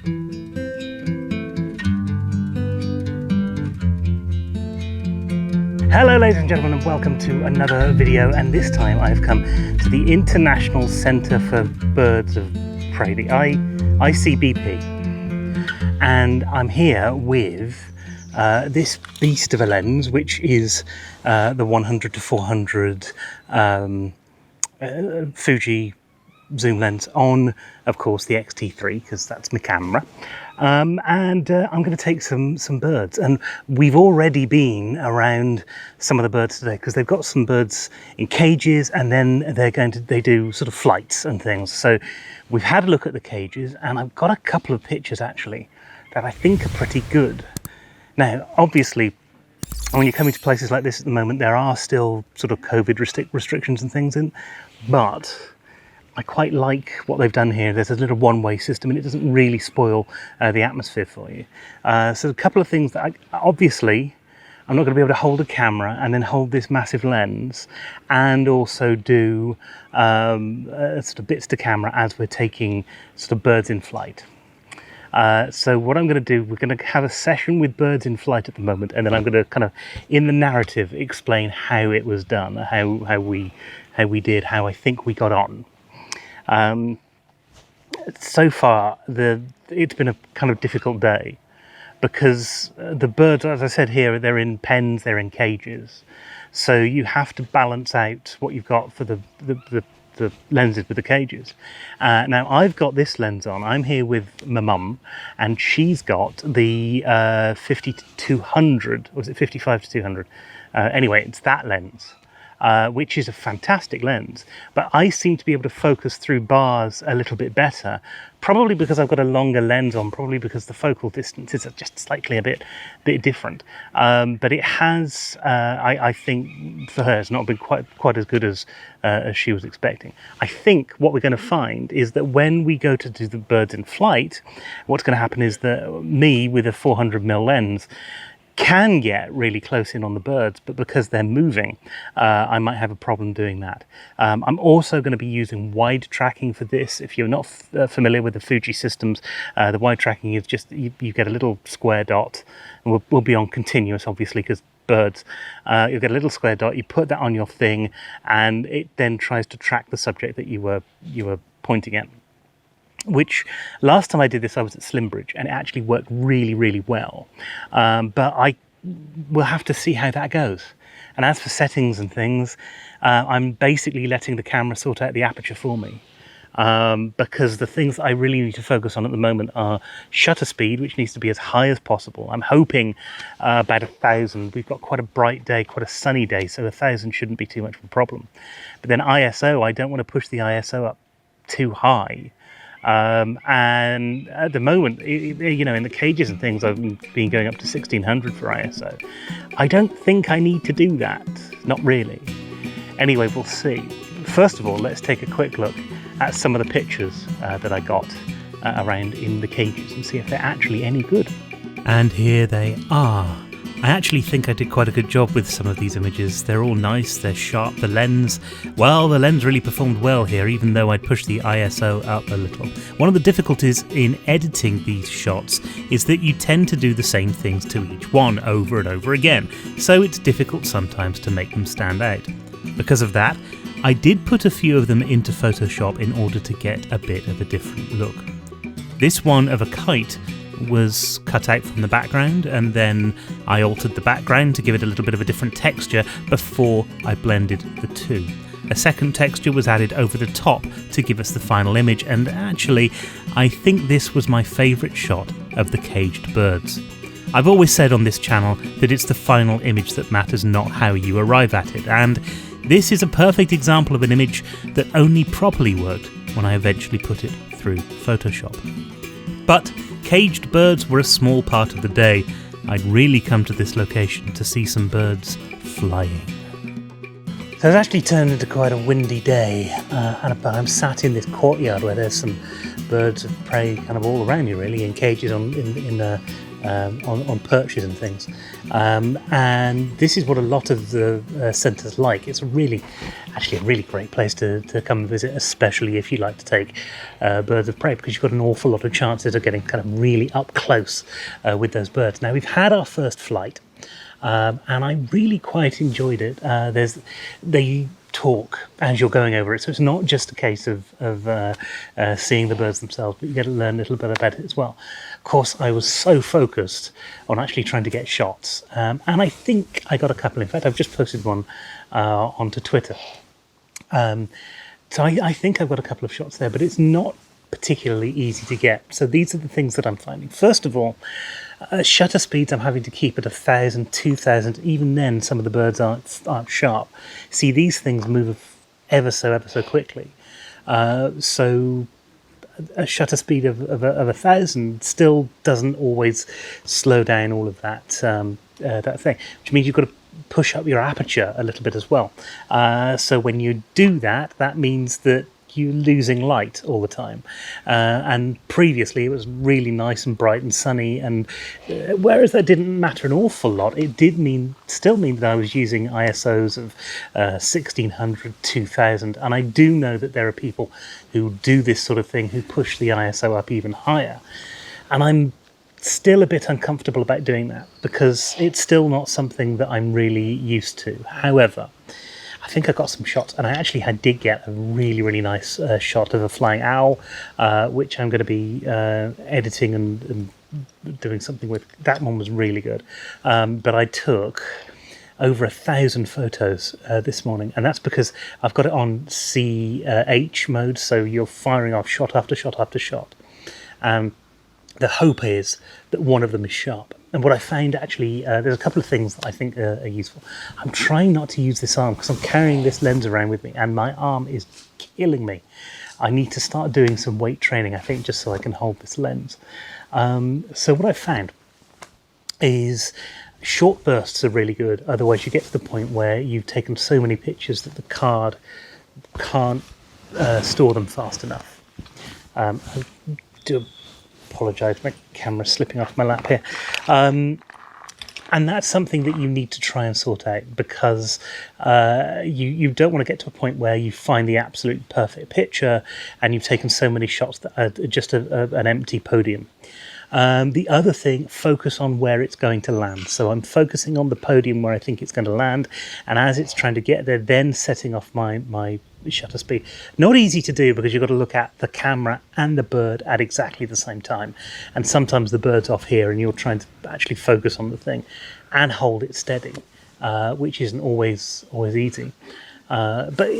Hello ladies and gentlemen, and welcome to another video, and this time I've come to the International Centre for Birds of Prey, the ICBP, and I'm here with this beast of a lens, which is the 100 to 400 Fuji zoom lens on, of course, the XT3, because that's my camera. I'm going to take some birds, and we've already been around some of the birds today because they've got some birds in cages, and then they do sort of flights and things. So we've had a look at the cages, and I've got a couple of pictures actually that I think are pretty good. Now, obviously, when you're coming to places like this at the moment, there are still sort of COVID restrictions and things in, but I quite like what they've done here. There's a little one-way system, and it doesn't really spoil the atmosphere for you. So a couple of things that obviously I'm not going to be able to hold a camera and then hold this massive lens and also do sort of bits to camera as we're taking sort of birds in flight. So what I'm going to do, we're going to have a session with birds in flight at the moment, and then I'm going to kind of, in the narrative, explain how it was done, how we did, how I think we got on. So far, it's been a kind of difficult day because the birds, as I said here, they're in pens, they're in cages. So you have to balance out what you've got for the lenses with the cages. Now I've got this lens on. I'm here with my mum, and she's got the 50 to 200, or was it 55 to 200? Anyway, it's that lens. Which is a fantastic lens, but I seem to be able to focus through bars a little bit better, probably because I've got a longer lens on, probably because the focal distances are just slightly a bit different. But it has, I think, for her, it's not been quite as good as she was expecting. I think what we're going to find is that when we go to do the birds in flight, what's going to happen is that me with a 400mm lens can get really close in on the birds, but because they're moving, I might have a problem doing that. I'm also going to be using wide tracking for this. If you're not familiar with the Fuji systems, the wide tracking is just, you get a little square dot, and we'll be on continuous, obviously, because birds. You get a little square dot, you put that on your thing, and it then tries to track the subject that you were pointing at. Which last time I did this, I was at Slimbridge, and it actually worked really, really well. But I will have to see how that goes. And as for settings and things, I'm basically letting the camera sort out the aperture for me. Because the things I really need to focus on at the moment are shutter speed, which needs to be as high as possible. I'm hoping about 1,000. We've got quite a bright day, quite a sunny day, so 1,000 shouldn't be too much of a problem. But then ISO, I don't want to push the ISO up too high. And at the moment, you know, in the cages and things, I've been going up to 1600 for ISO. I don't think I need to do that, not really. Anyway, we'll see. First of all, let's take a quick look at some of the pictures that I got around in the cages and see if they're actually any good. And here they are. I actually think I did quite a good job with some of these images. They're all nice, they're sharp. The lens really performed well here, even though I'd pushed the ISO up a little. One of the difficulties in editing these shots is that you tend to do the same things to each one over and over again, so it's difficult sometimes to make them stand out. Because of that, I did put a few of them into Photoshop in order to get a bit of a different look. This one of a kite was cut out from the background, and then I altered the background to give it a little bit of a different texture before I blended the two. A second texture was added over the top to give us the final image, and actually I think this was my favourite shot of the caged birds. I've always said on this channel that it's the final image that matters, not how you arrive at it, and this is a perfect example of an image that only properly worked when I eventually put it through Photoshop. But caged birds were a small part of the day. I'd really come to this location to see some birds flying. So it's actually turned into quite a windy day, but I'm sat in this courtyard where there's some birds of prey kind of all around you, really, in cages in on perches and things. And this is what a lot of the centres like. It's actually a really great place to come and visit, especially if you like to take birds of prey, because you've got an awful lot of chances of getting kind of really up close with those birds. Now, we've had our first flight, and I really quite enjoyed it. They talk as you're going over it, so it's not just a case of seeing the birds themselves, but you get to learn a little bit about it as well. Of course, I was so focused on actually trying to get shots, and I think I got a couple. In fact, I've just posted one onto Twitter. So I think I've got a couple of shots there, but it's not particularly easy to get. So these are the things that I'm finding. First of all, shutter speeds I'm having to keep at 1,000, 2,000. Even then, some of the birds aren't sharp. See, these things move ever so quickly. So a shutter speed of 1,000 still doesn't always slow down all of that thing, which means you've got to push up your aperture a little bit as well. So when you do that, that means that you're losing light all the time. And previously it was really nice and bright and sunny, and whereas that didn't matter an awful lot, it did still mean that I was using ISOs of 1600, 2000, and I do know that there are people who do this sort of thing, who push the ISO up even higher, and I'm still a bit uncomfortable about doing that because it's still not something that I'm really used to. However, I think I got some shots, and I did get a really nice shot of a flying owl, which I'm going to be editing and doing something with. That one was really good, but I took over 1,000 photos this morning, and that's because I've got it on CH mode, so you're firing off shot after shot after shot. The hope is that one of them is sharp. And what I found actually, there's a couple of things that I think are useful. I'm trying not to use this arm because I'm carrying this lens around with me and my arm is killing me. I need to start doing some weight training, I think, just so I can hold this lens. So what I found is short bursts are really good. Otherwise you get to the point where you've taken so many pictures that the card can't store them fast enough. I do apologise, my camera's slipping off my lap here. And that's something that you need to try and sort out, because you don't want to get to a point where you find the absolute perfect picture and you've taken so many shots that are just an empty podium. The other thing, focus on where it's going to land. So I'm focusing on the podium where I think it's going to land, and as it's trying to get there, then setting off my shutter speed. Not easy to do because you've got to look at the camera and the bird at exactly the same time, and sometimes the bird's off here and you're trying to actually focus on the thing and hold it steady, which isn't always easy. But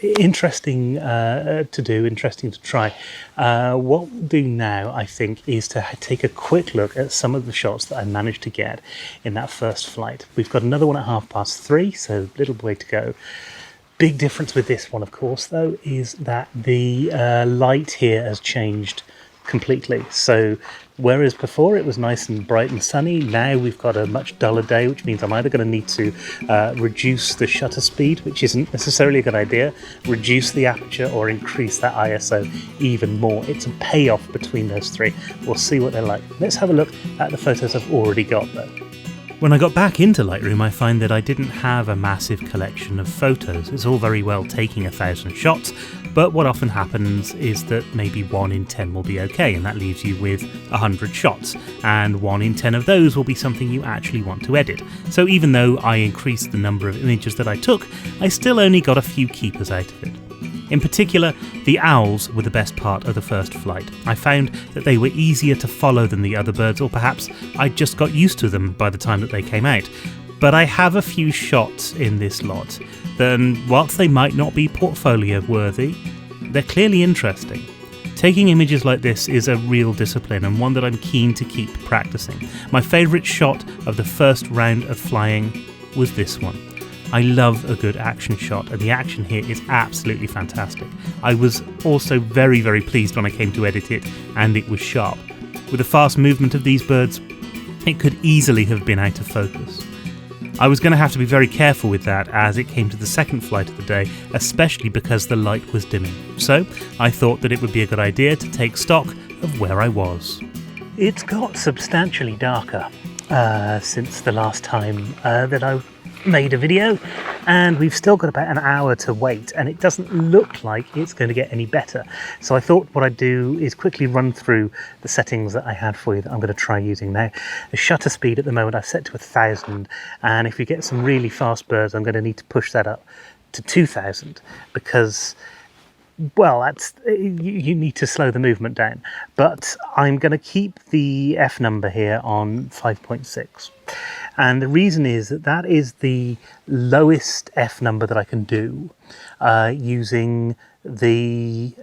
interesting to do, interesting to try. What we'll do now, I think, is to take a quick look at some of the shots that I managed to get in that first flight. We've got another one at 3:30, so a little way to go. Big difference with this one, of course, though, is that the light here has changed completely. So whereas before it was nice and bright and sunny, now we've got a much duller day, which means I'm either going to need to reduce the shutter speed, which isn't necessarily a good idea, reduce the aperture, or increase that ISO even more. It's a payoff between those three. We'll see what they're like. Let's have a look at the photos I've already got, though. When I got back into Lightroom, I find that I didn't have a massive collection of photos. It's all very well taking 1,000 shots, but what often happens is that maybe 1 in 10 will be okay, and that leaves you with 100 shots, and 1 in 10 of those will be something you actually want to edit. So even though I increased the number of images that I took, I still only got a few keepers out of it. In particular, the owls were the best part of the first flight. I found that they were easier to follow than the other birds, or perhaps I just got used to them by the time that they came out. But I have a few shots in this lot that, whilst they might not be portfolio worthy, they're clearly interesting. Taking images like this is a real discipline, and one that I'm keen to keep practicing. My favourite shot of the first round of flying was this one. I love a good action shot, and the action here is absolutely fantastic. I was also very pleased when I came to edit it and it was sharp. With the fast movement of these birds, it could easily have been out of focus. I was going to have to be very careful with that as it came to the second flight of the day, especially because the light was dimming. So I thought that it would be a good idea to take stock of where I was. It's got substantially darker since the last time that I made a video, and we've still got about an hour to wait, and it doesn't look like it's going to get any better. So I thought what I'd do is quickly run through the settings that I had for you that I'm going to try using now. The shutter speed at the moment I've set to 1000, and if you get some really fast birds I'm going to need to push that up to 2000, because, well, that's, you need to slow the movement down. But I'm going to keep the F number here on 5.6. And the reason is that that is the lowest F number that I can do using the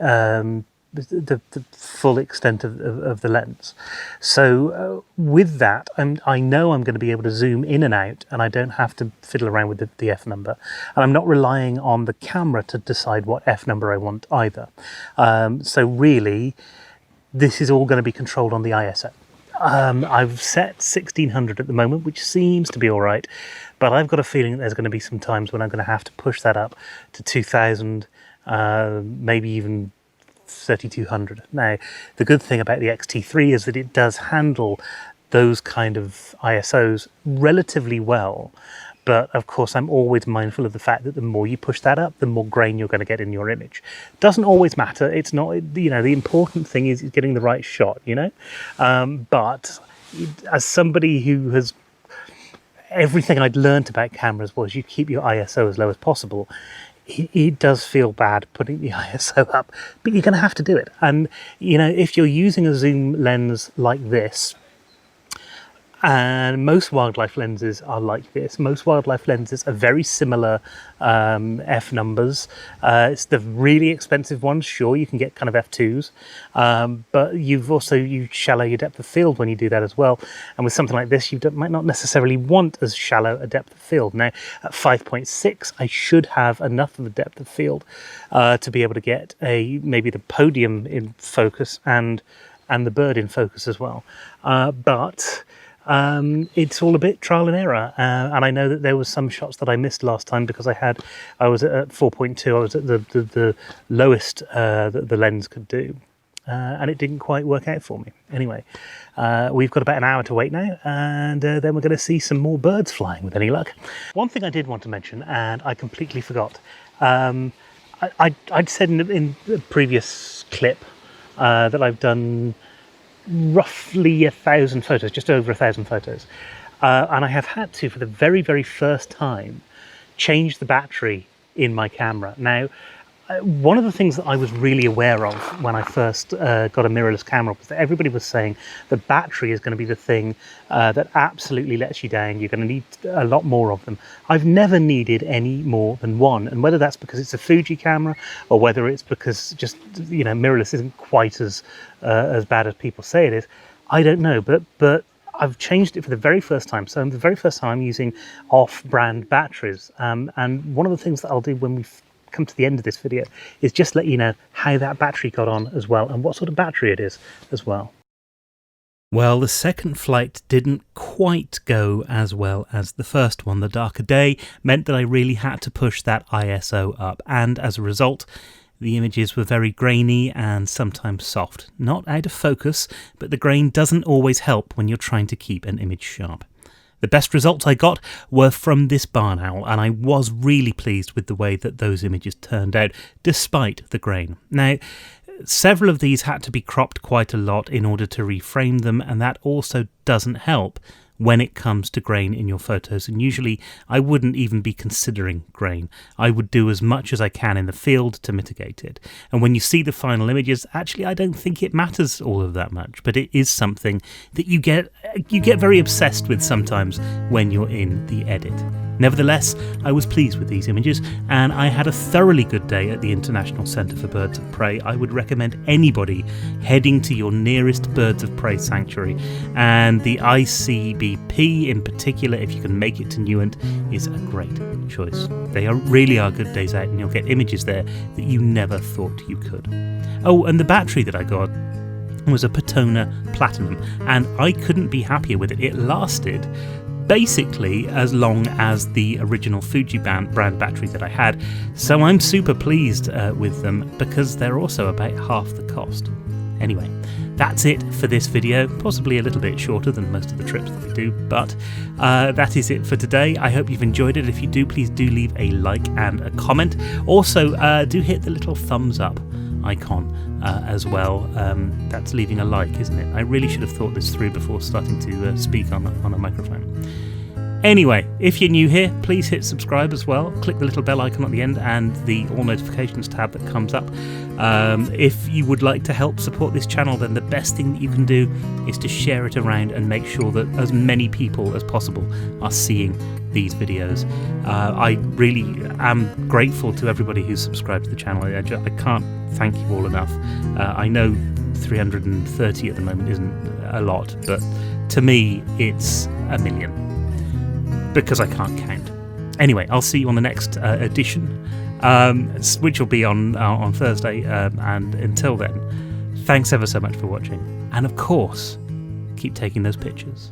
full extent of the lens. So with that, I know I'm going to be able to zoom in and out, and I don't have to fiddle around with the F number. And I'm not relying on the camera to decide what F number I want either. So really, this is all going to be controlled on the ISO. I've set 1600 at the moment, which seems to be all right, but I've got a feeling that there's going to be some times when I'm going to have to push that up to 2000, maybe even 3200. Now, the good thing about the XT3 is that it does handle those kind of ISOs relatively well. But of course, I'm always mindful of the fact that the more you push that up, the more grain you're going to get in your image. Doesn't always matter. It's not, you know, the important thing is getting the right shot, you know. But as somebody who has, everything I'd learned about cameras was you keep your ISO as low as possible. It does feel bad putting the ISO up, but you're going to have to do it. And, you know, if you're using a zoom lens like this, and most wildlife lenses are like this. Most wildlife lenses are very similar F numbers. It's the really expensive ones. Sure, you can get kind of F2s, but you've also, you shallow your depth of field when you do that as well. And with something like this, you might not necessarily want as shallow a depth of field. Now, at 5.6, I should have enough of a depth of field to be able to get maybe the podium in focus and the bird in focus as well. But it's all a bit trial and error, and I know that there was some shots that I missed last time because I was at 4.2. I was at the lowest that the lens could do, and it didn't quite work out for me. Anyway, we've got about an hour to wait now, and then we're going to see some more birds flying with any luck. One thing I did want to mention, and I completely forgot, I'd said in the previous clip that I've done roughly 1,000 photos, just over 1,000 photos, and I have had to, for the very, very first time, change the battery in my camera. Now, one of the things that I was really aware of when I first got a mirrorless camera was that everybody was saying the battery is going to be the thing that absolutely lets you down. You're going to need a lot more of them. I've never needed any more than one, and whether that's because it's a Fuji camera or whether it's because just, you know, mirrorless isn't quite as bad as people say it is, I don't know. But I've changed it for the very first time. So the very first time I'm using off-brand batteries, and one of the things that I'll do when we come to the end of this video is just let you know how that battery got on as well, and what sort of battery it is as well. Well, the second flight didn't quite go as well as the first one. The darker day meant that I really had to push that ISO up, and as a result, the images were very grainy and sometimes soft. Not out of focus, but the grain doesn't always help when you're trying to keep an image sharp. The best results I got were from this barn owl, and I was really pleased with the way that those images turned out, despite the grain. Now, several of these had to be cropped quite a lot in order to reframe them, and that also doesn't help when it comes to grain in your photos, and usually I wouldn't even be considering grain. I would do as much as I can in the field to mitigate it. And when you see the final images, actually I don't think it matters all of that much, but it is something that you get very obsessed with sometimes when you're in the edit. Nevertheless, I was pleased with these images, and I had a thoroughly good day at the International Centre for Birds of Prey. I would recommend anybody heading to your nearest Birds of Prey sanctuary, and the ICBP in particular, if you can make it to Newent, is a great choice. They really are good days out, and you'll get images there that you never thought you could. Oh, and the battery that I got was a Patona Platinum, and I couldn't be happier with it. It lasted basically as long as the original Fuji brand battery that I had, so I'm super pleased with them because they're also about half the cost. Anyway, That's it for this video, possibly a little bit shorter than most of the trips that we do, but that is it for today. I hope you've enjoyed it. If you do, please do leave a like and a comment. Also, do hit the little thumbs up icon as well. That's leaving a like, isn't it? I really should have thought this through before starting to speak on a microphone. Anyway, if you're new here, please hit subscribe as well. Click the little bell icon at the end and the all notifications tab that comes up. If you would like to help support this channel, then the best thing that you can do is to share it around and make sure that as many people as possible are seeing these videos. I really am grateful to everybody who's subscribed to the channel. I can't thank you all enough. I know 330 at the moment isn't a lot, but to me it's a million. Because I can't count. Anyway, I'll see you on the next edition, which will be on Thursday. And until then, thanks ever so much for watching. And of course, keep taking those pictures.